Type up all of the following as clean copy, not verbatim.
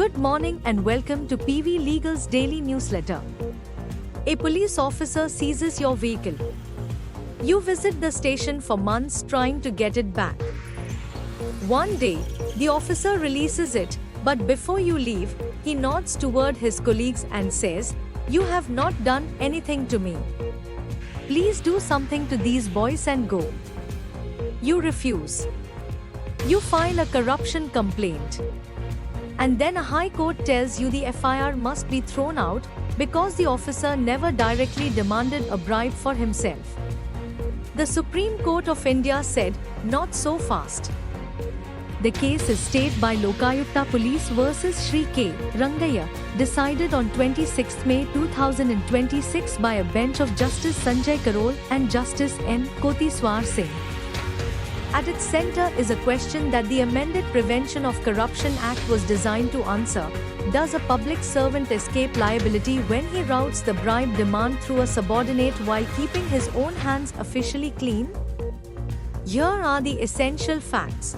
Good morning and welcome to PV Legal's daily newsletter. A police officer seizes your vehicle. You visit the station for months trying to get it back. One day, the officer releases it, but before you leave, he nods toward his colleagues and says, "You have not done anything to me. Please do something to these boys and go." You refuse. You file a corruption complaint. And then a high court tells you the FIR must be thrown out because the officer never directly demanded a bribe for himself. The Supreme Court of India said, "Not so fast." The case is stayed by Lokayukta Police versus Shri K. Rangaya, decided on 26 May 2026 by a bench of Justice Sanjay Karol and Justice N. Kotiswar Singh. At its center is a question that the amended Prevention of Corruption Act was designed to answer. Does a public servant escape liability when he routes the bribe demand through a subordinate while keeping his own hands officially clean? Here are the essential facts.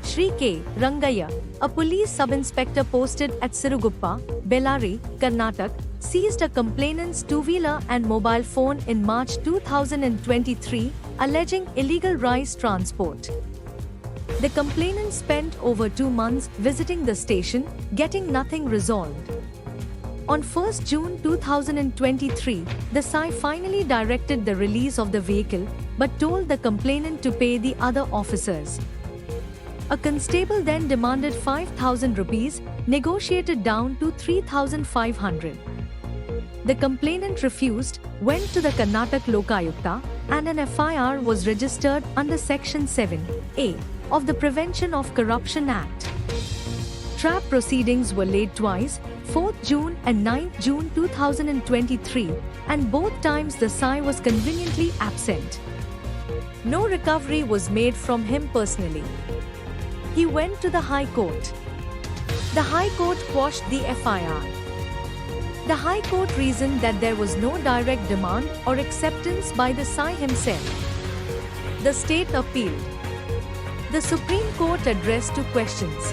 Shri K. Rangaya, a police sub-inspector posted at Siruguppa, Bellary, Karnataka, seized a complainant's two-wheeler and mobile phone in March 2023, alleging illegal rice transport. The complainant spent over 2 months visiting the station, getting nothing resolved. On 1 June 2023, the SI finally directed the release of the vehicle, but told the complainant to pay the other officers. A constable then demanded 5,000 rupees, negotiated down to 3,500. The complainant refused, went to the Karnataka Lokayukta, and an FIR was registered under Section 7A of the Prevention of Corruption Act. Trap proceedings were laid twice, 4th June and 9th June 2023, and both times the SI was conveniently absent. No recovery was made from him personally. He went to the High Court. The High Court quashed the FIR. The High Court reasoned that there was no direct demand or acceptance by the SI himself. The state appealed. The Supreme Court addressed 2 questions.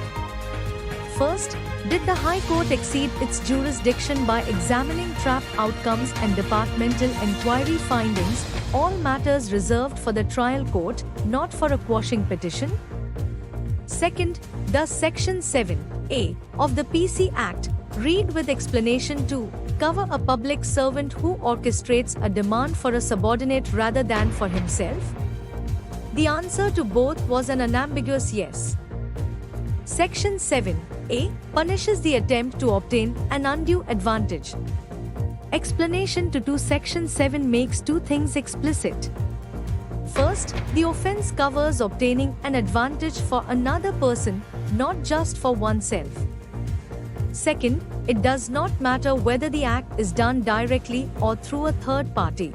First, did the High Court exceed its jurisdiction by examining trap outcomes and departmental inquiry findings, all matters reserved for the trial court, not for a quashing petition? Second, does Section 7A of the PC Act read with explanation to cover a public servant who orchestrates a demand for a subordinate rather than for himself? The answer to both was an unambiguous yes. Section 7A punishes the attempt to obtain an undue advantage. Explanation to Section 7 makes 2 things explicit. First, the offense covers obtaining an advantage for another person, not just for oneself. Second, it does not matter whether the act is done directly or through a third party.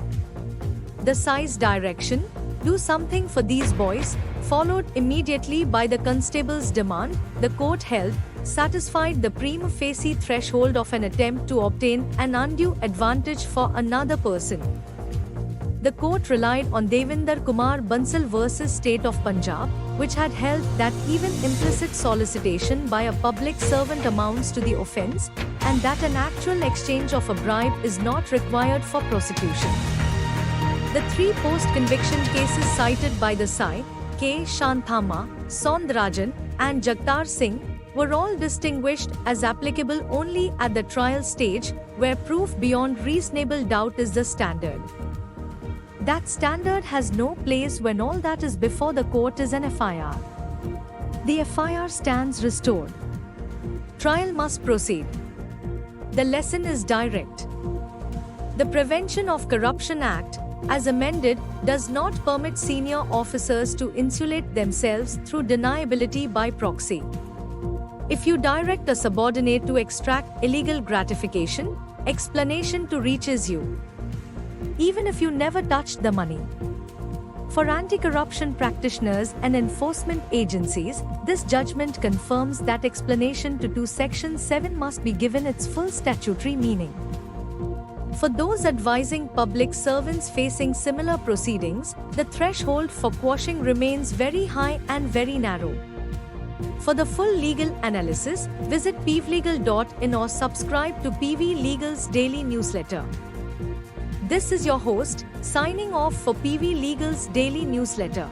The SI's direction, "Do something for these boys," followed immediately by the constable's demand, the court held, satisfied the prima facie threshold of an attempt to obtain an undue advantage for another person. The court relied on Devinder Kumar Bansal versus State of Punjab, which had held that even implicit solicitation by a public servant amounts to the offense, and that an actual exchange of a bribe is not required for prosecution. The 3 post-conviction cases cited by the SI, K. Shanthamma, Saundarajan, and Jagtar Singh, were all distinguished as applicable only at the trial stage, where proof beyond reasonable doubt is the standard. That standard has no place when all that is before the court is an FIR. The FIR stands restored. Trial must proceed. The lesson is direct. The Prevention of Corruption Act, as amended, does not permit senior officers to insulate themselves through deniability by proxy. If you direct a subordinate to extract illegal gratification, explanation to reaches you, even if you never touched the money. For anti-corruption practitioners and enforcement agencies, this judgment confirms that explanation to Section 7 must be given its full statutory meaning. For those advising public servants facing similar proceedings, the threshold for quashing remains very high and very narrow. For the full legal analysis, visit pvlegal.in or subscribe to PV Legal's daily newsletter. This is your host, signing off for PV Legal's daily newsletter.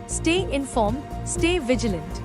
Stay informed, stay vigilant.